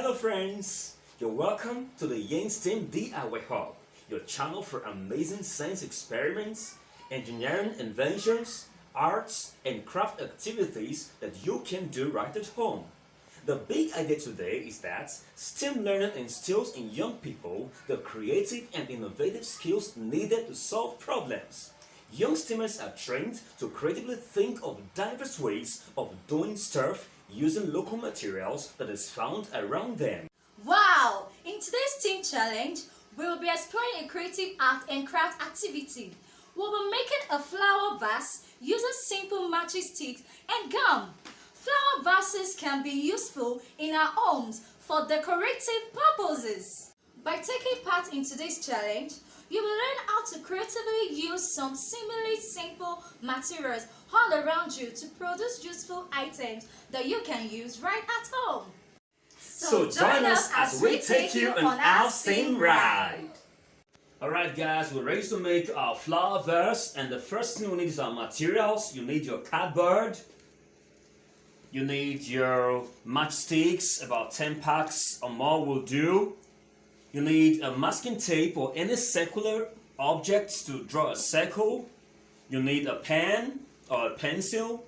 Hello friends! You're welcome to the Yang's Team DIY Hub, your channel for amazing science experiments, engineering inventions, arts, and craft activities that you can do right at home. The big idea today is that STEM learning instills in young people the creative and innovative skills needed to solve problems. Young STEMers are trained to creatively think of diverse ways of doing stuff using local materials that is found around them. Wow! In today's team challenge, we will be exploring a creative art and craft activity. We'll be making a flower vase using simple matching sticks and gum. Flower vases can be useful in our homes for decorative purposes. By taking part in today's challenge, you will learn how to creatively use some seemingly simple materials all around you to produce useful items that you can use right at home. So join us as we take you on our STEM ride! Alright guys, we're ready to make our flower vase, and the first thing we need is our materials. You need your cardboard, you need your matchsticks, about 10 packs or more will do. You need a masking tape or any circular objects to draw a circle. You need a pen or a pencil.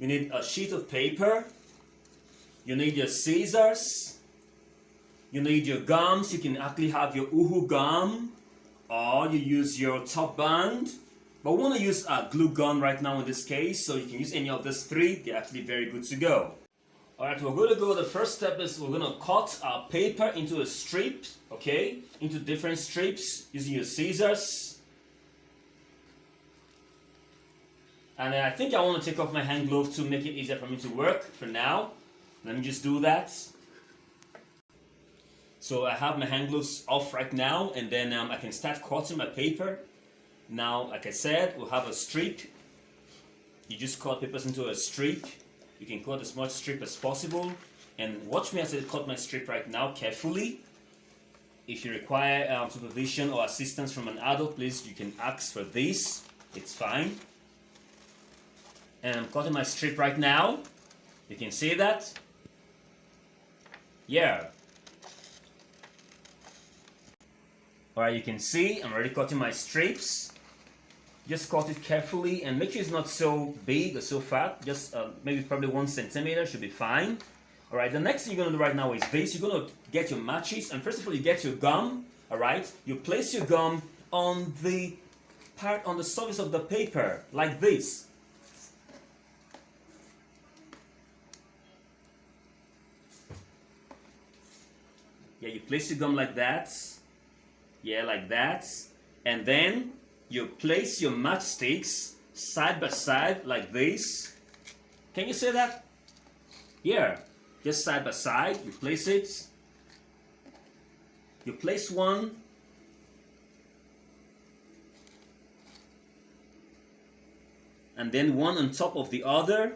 You need a sheet of paper. You need your scissors. You need your gums. You can actually have your uhu gum, or you use your top band. But we want to use a glue gun right now in this case, so you can use any of these three. They're actually very good to go. Alright, we're going to go, the first step is we're going to cut our paper into a strip, okay? Into different strips using your scissors. And I think I want to take off my hand glove to make it easier for me to work for now. Let me just do that. So I have my hand gloves off right now, and then I can start cutting my paper. Now, like I said, we'll have a strip. You just cut papers into a strip. You can cut as much strip as possible, and watch me as I cut my strip right now carefully. If you require supervision or assistance from an adult, please, you can ask for this. It's fine. And I'm cutting my strip right now. You can see that? Yeah. Alright, you can see I'm already cutting my strips. Just cut it carefully and make sure it's not so big or so fat. Just maybe probably 1 centimeter should be fine. Alright, the next thing you're going to do right now is this. You're going to get your matches, and first of all you get your gum. Alright, you place your gum on the surface of the paper like this. Yeah, you place your gum like that. Yeah, like that. And then you place your matchsticks side by side like this. Can you see that? Yeah, just side by side. You place it. You place one. And then one on top of the other.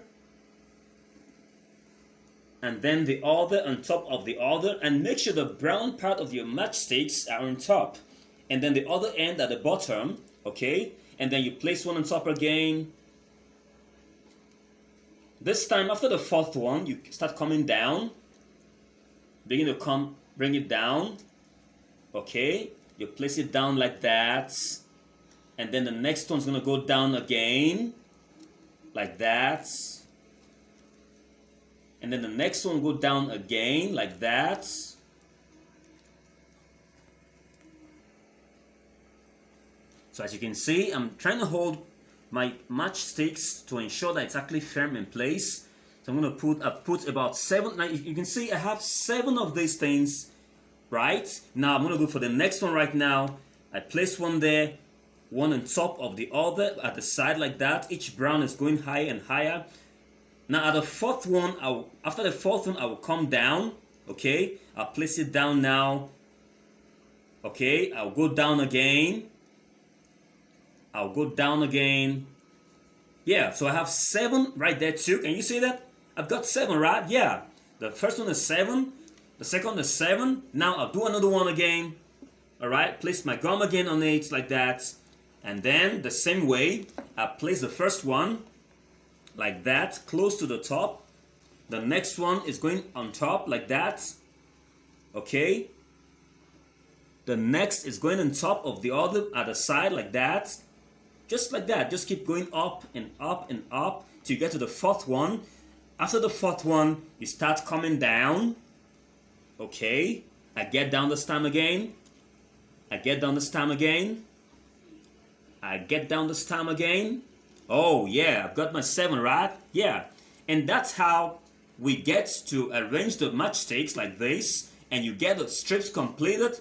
And then the other on top of the other. And make sure the brown part of your matchsticks are on top. And then the other end at the bottom. Okay, and then you place one on top again. This time, after the fourth one, you start coming down. Begin to bring it down. Okay, you place it down like that. And then the next one's going to go down again. Like that. And then the next one go down again, like that. So as you can see, I'm trying to hold my matchsticks to ensure that it's actually firm in place. So I'm going to I've put about 7, now you can see I have 7 of these things, right? Now I'm going to go for the next one right now. I place one there, one on top of the other at the side like that. Each brown is going higher and higher. Now at the fourth one, after the fourth one, I will come down, okay? I'll place it down now, okay? I'll go down again. I'll go down again. Yeah, so I have 7 right there too. Can you see that? I've got 7, right? Yeah. The first one is 7. The second one is 7. Now I'll do another one again. Alright, place my gum again on it like that. And then the same way, I place the first one like that, close to the top. The next one is going on top like that. okay? The next is going on top of the other at the side like that. Just like that. Just keep going up and up and up till you get to the fourth one. After the fourth one, you start coming down. Okay. I get down the stem again. I get down the stem again. I get down the stem again. Oh yeah, I've got my 7, right? Yeah. And that's how we get to arrange the matchsticks like this, and you get the strips completed.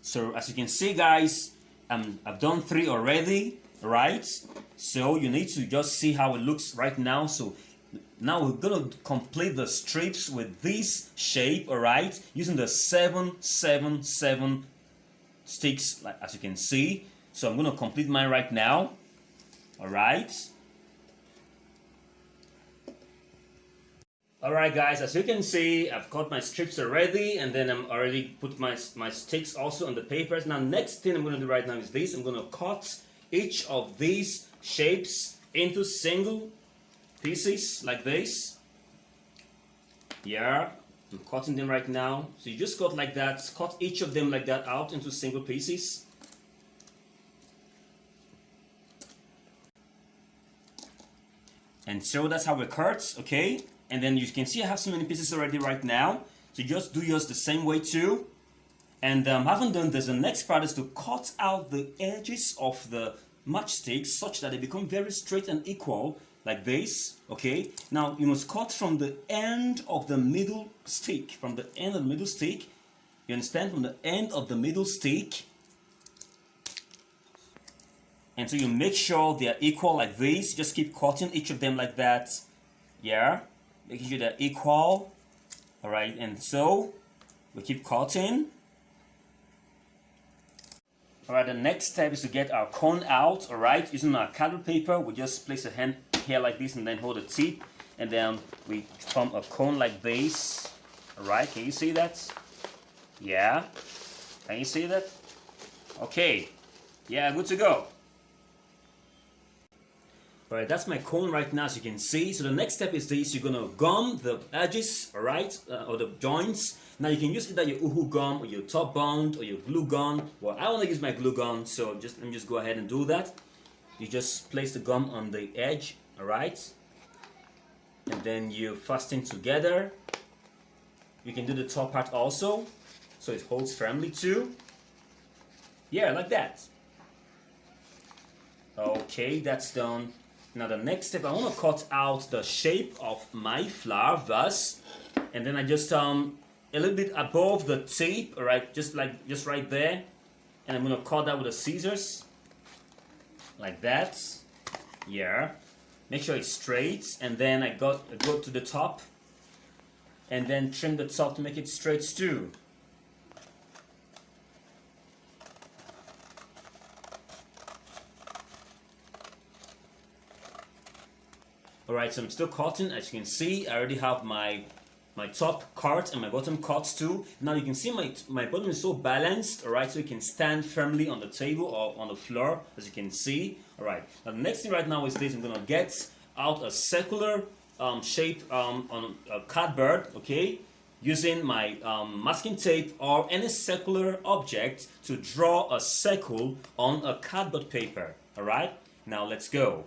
So as you can see, guys, I've done 3 already, right? So you need to just see how it looks right now. So now we're gonna complete the strips with this shape, alright, using the 7, 7, 7 sticks, like as you can see. So I'm gonna complete mine right now. Alright. Alright guys, as you can see, I've cut my strips already, and then I'm already put my sticks also on the papers. Now next thing I'm going to do right now is this. I'm going to cut each of these shapes into single pieces like this. Yeah, I'm cutting them right now. So you just cut like that, cut each of them like that out into single pieces. And so that's how it cuts, okay? And then you can see I have so many pieces already right now. So just do yours the same way too. And having done this, the next part is to cut out the edges of the matchsticks such that they become very straight and equal, like this, okay? Now you must cut from the end of the middle stick, from the end of the middle stick. You understand? From the end of the middle stick. And so you make sure they are equal like this. Just keep cutting each of them like that. Yeah. Making sure they're equal. Alright, and so we keep cutting. Alright, the next step is to get our cone out. Alright, using our cardboard paper, we just place a hand here like this and then hold the tip. And then we form a cone like this. Alright, can you see that? Yeah. Can you see that? Okay. Yeah, good to go. Alright, that's my cone right now, as you can see. So the next step is this. You're going to gum the edges, alright, or the joints. Now you can use either your uhu gum or your top bond or your glue gun. Well, I want to use my glue gun, so let me just go ahead and do that. You just place the gum on the edge, alright, and then you fasten together. You can do the top part also, so it holds firmly too. Yeah, like that. Okay, that's done. Now the next step, I want to cut out the shape of my flower vase, and then I just a little bit above the tip, alright, just right there, and I'm gonna cut that with the scissors, like that. Yeah, make sure it's straight, and then I go to the top, and then trim the top to make it straight too. Alright, so I'm still cutting. As you can see, I already have my top cut and my bottom cuts too. Now you can see my bottom is so balanced, alright, so it can stand firmly on the table or on the floor, as you can see. Alright, now the next thing right now is this. I'm gonna get out a circular shape on a cardboard, okay, using my masking tape or any circular object to draw a circle on a cardboard paper. Alright, now let's go.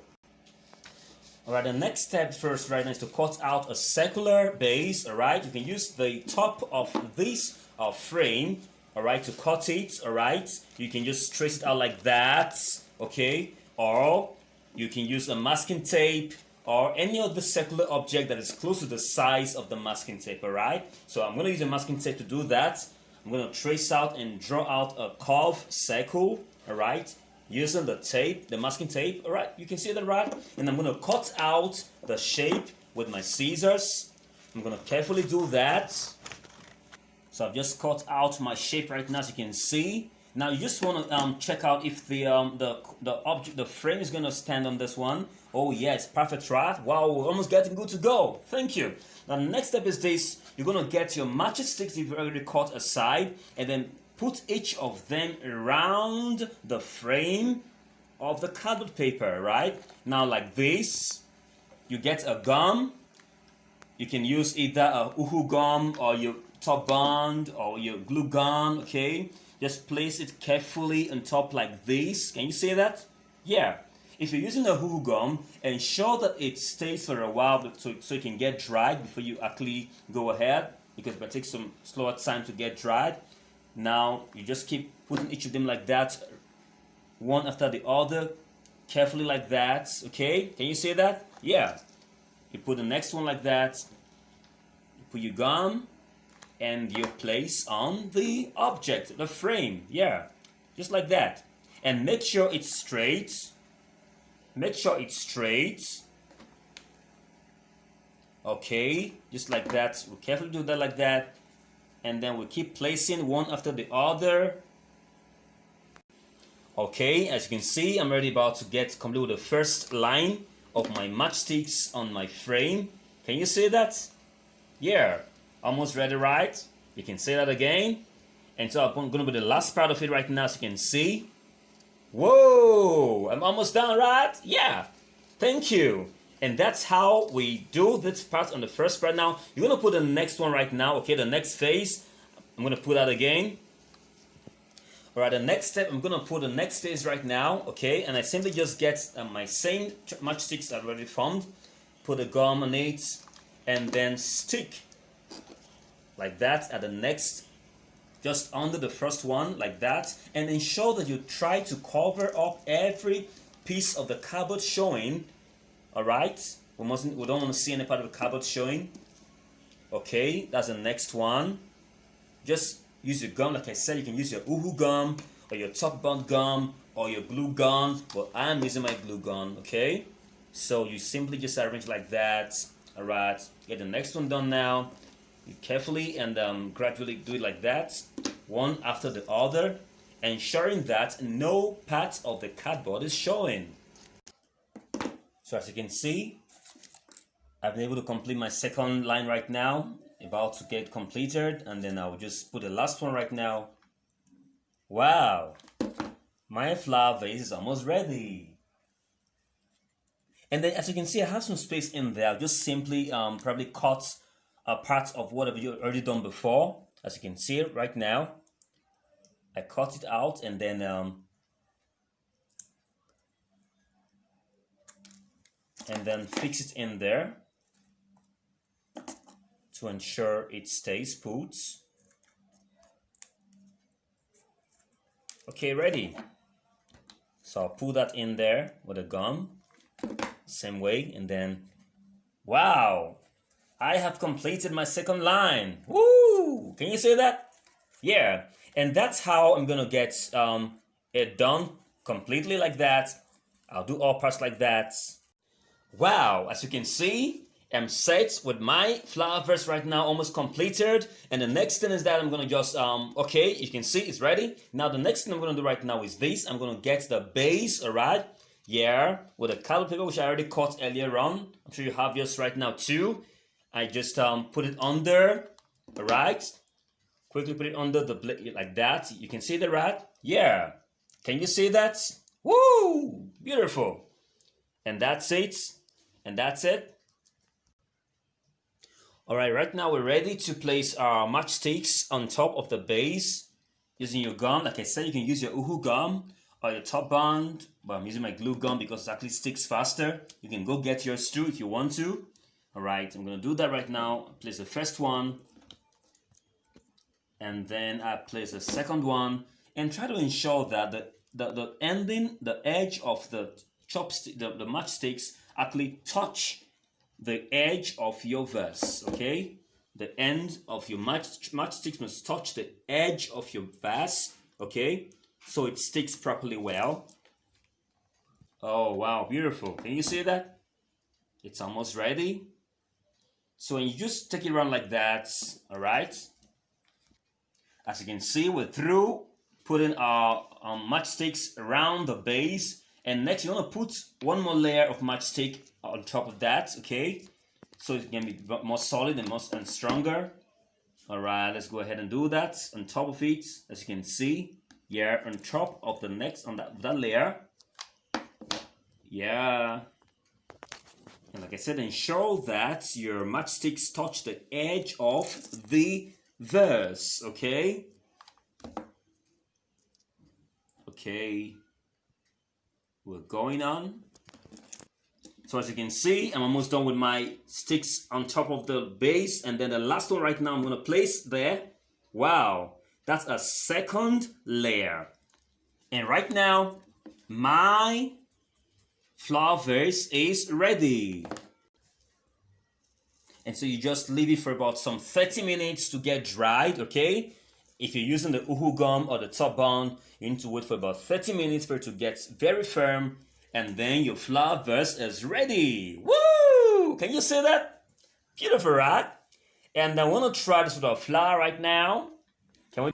Alright, the next step first right now is to cut out a circular base, alright? You can use the top of this frame, alright, to cut it, alright? You can just trace it out like that, okay? Or you can use a masking tape or any other circular object that is close to the size of the masking tape, alright? So I'm going to use a masking tape to do that. I'm going to trace out and draw out a curved circle, alright? Using the tape, the masking tape, alright, you can see that, right? And I'm going to cut out the shape with my scissors. I'm going to carefully do that. So I've just cut out my shape right now, as you can see. Now you just want to check out if the frame is going to stand on this one. Oh yes, perfect, right? Wow, we're almost getting good to go. Thank you. Now the next step is this. You're going to get your matching sticks you've already cut aside, and then put each of them around the frame of the cardboard paper, right? Now like this, you get a gum. You can use either a uhu gum or your top bond or your glue gun, okay? Just place it carefully on top like this. Can you see that? Yeah. If you're using a glue gum, ensure that it stays for a while so it can get dried before you actually go ahead, because it might take some slower time to get dried. Now you just keep putting each of them like that, one after the other, carefully like that, okay? Can you see that? Yeah. You put the next one like that, you put your gum, and you place on the object, the frame, yeah, just like that. And make sure it's straight. Make sure it's straight. Okay, just like that. We'll carefully do that like that. And then we'll keep placing one after the other. Okay, as you can see, I'm already about to get complete with the first line of my matchsticks on my frame. Can you see that? Yeah, almost ready, right? You can say that again. And so I'm going to be the last part of it right now, so you can see. Whoa, I'm almost done, right? Yeah, thank you. And that's how we do this part on the first part. Now, you're going to put the next one right now, okay? The next phase, I'm going to put that again. All right, the next step, I'm going to put the next phase right now, okay? And I simply just get my same matchsticks that I already formed, put a gum on it, and then stick like that at the next, just under the first one, like that, and ensure that you try to cover up every piece of the cardboard showing. All right, we don't want to see any part of the cardboard showing. Okay, that's the next one. Just use your gum, like I said. You can use your uhu gum or your top bond gum or your glue gun. Well, I'm using my glue gun. Okay, so you simply just arrange like that. All right, get the next one done now. You carefully and gradually do it like that, one after the other, ensuring that no part of the cardboard is showing. So as you can see, I've been able to complete my second line right now, about to get completed, and then I'll just put the last one right now. Wow, my flower vase is almost ready. And then as you can see, I have some space in there. I'll just simply probably cut a part of whatever you've already done before. As you can see right now, I cut it out and then fix it in there to ensure it stays put. Okay, ready. So I'll put that in there with a gum, same way, and then, wow, I have completed my second line. Woo! Can you see that? Yeah, and that's how I'm gonna get it done completely like that. I'll do all parts like that. Wow, as you can see, I'm set with my flower vase right now, almost completed. And the next thing is that I'm gonna just okay, you can see it's ready. Now the next thing I'm gonna do right now is this. I'm gonna get the base, all right? Yeah, with a colored paper which I already cut earlier on. I'm sure you have yours right now too. I just put it under, all right? Quickly put it under the blade like that. You can see the rat? Yeah. Can you see that? Woo! Beautiful. And that's it. And that's it. All right, right now we're ready to place our matchsticks on top of the base using your gum. Like I said, you can use your uhu gum or your top bond, but I'm using my glue gum because it actually sticks faster. You can go get yours too if you want to. All right, I'm gonna do that right now. Place the first one, and then I place the second one, and try to ensure that the edge of the chopstick, the matchsticks actually touch the edge of your vase, okay? The end of your matchsticks must touch the edge of your vase, okay? So it sticks properly well. Oh, wow, beautiful. Can you see that? It's almost ready. So when you just take it around like that, all right? As you can see, we're through putting our matchsticks around the base. And next, you want to put one more layer of matchstick on top of that, okay? So it can be more solid and stronger. All right, let's go ahead and do that on top of it. As you can see, yeah, on top of the next, on that layer. Yeah. And like I said, ensure that your matchsticks touch the edge of the vase, okay? Okay, we're going on. So as you can see, I'm almost done with my sticks on top of the base, and then the last one right now I'm gonna place there. Wow, that's a second layer. And right now, my flower vase is ready. And so you just leave it for about some 30 minutes to get dried, okay? If you're using the uhu gum or the top bond, you need to wait for about 30 minutes for it to get very firm, and then your flower vase is ready. Woo! Can you see that? Beautiful, right? And I want to try this with our flower right now. Can we?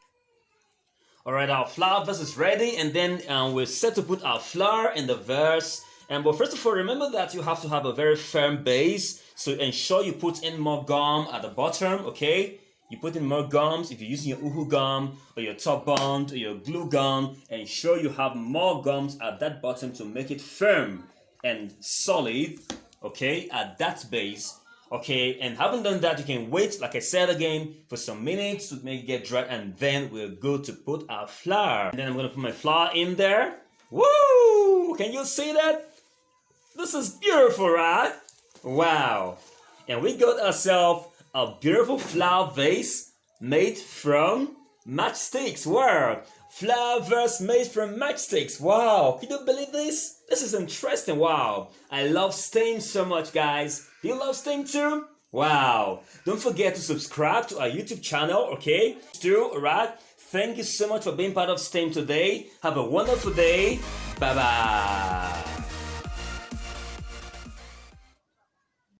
All right, our flower vase is ready, and then we're set to put our flower in the vase. But first of all, remember that you have to have a very firm base, so ensure you put in more gum at the bottom, okay? You put in more gums. If you're using your uhu gum or your top bond or your glue gum, ensure you have more gums at that bottom to make it firm and solid, okay, at that base. Okay, and having done that, you can wait, like I said again, for some minutes to make it get dry, and then we're good to put our flour. And then I'm gonna put my flour in there. Woo! Can you see that? This is beautiful, right? Wow. And we got ourselves a beautiful flower vase made from matchsticks. Wow. Flower vase made from matchsticks. Wow. Can you believe this? This is interesting. Wow. I love STEM so much, guys. Do you love STEM too? Wow. Don't forget to subscribe to our YouTube channel, okay? Still, alright? Thank you so much for being part of STEM today. Have a wonderful day. Bye-bye.